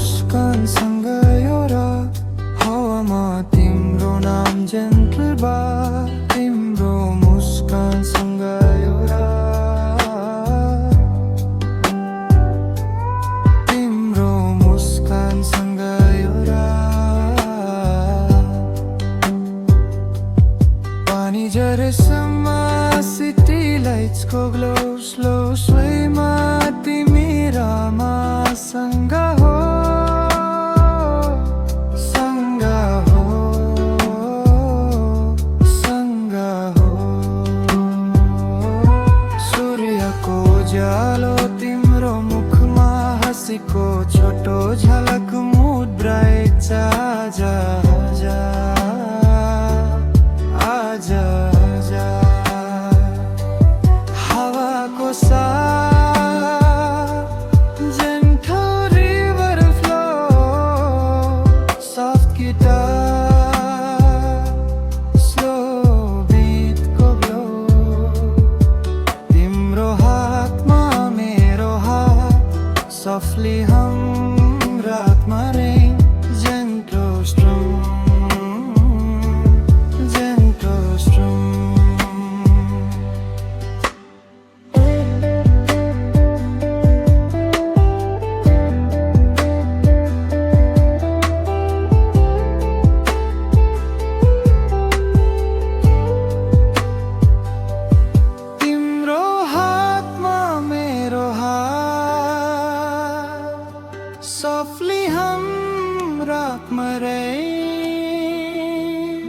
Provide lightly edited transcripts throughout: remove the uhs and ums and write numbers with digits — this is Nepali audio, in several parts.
मुस्कानसँग यो रात हावामा तिम्रो नाम जेन्टल बार तिम्रो मुस्कानसँग यो रात तिम्रो मुस्कानसँग यो रात पानी झरेसम्म सिटी लाइट्सको ग्लो स्लो स्वेमा तिमी रामासँग हो उज्यालो तिम्रो मुखमा हाँसीको छोटो झलक मुड ब्राइट छ आजा आजा आजा आजा हावाको साथ gentle river flow soft guitar slow बीटको ग्लो तिम्रो softly hum रातमा rain gentle strum gentle strum तिम्रो हातमा मेरो softly hum रातमा rain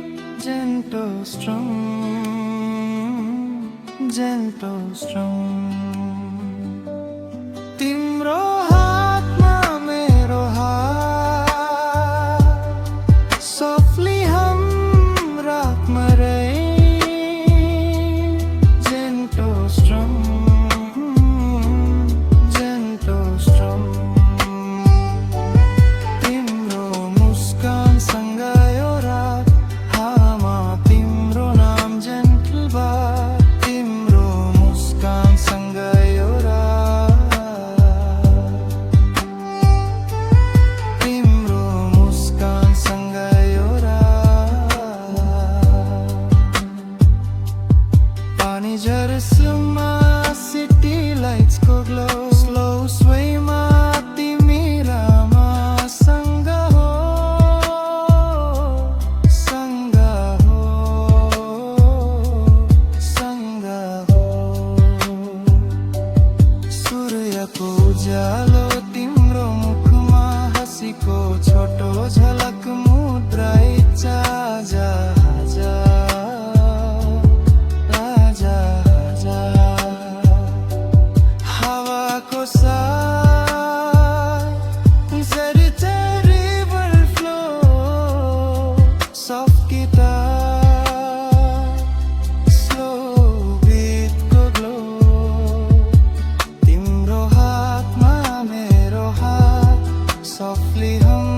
gentle strum gentle strum तिम्रो हातमा मेरो हात softly hum रातमा rain gentle strum gentle strum झरेसम्म सिटी लाइट्सको ग्लो स्लो स्वेमा तिमी रामासँग हो सँग हो सँग हो सूर्यको उज्यालो तिम्रो मुखमा हाँसीको छोटो झलक मुड ब्राइट छ आजा आजा soft guitar slow beat ko glow timro haat ma mero haat softly hum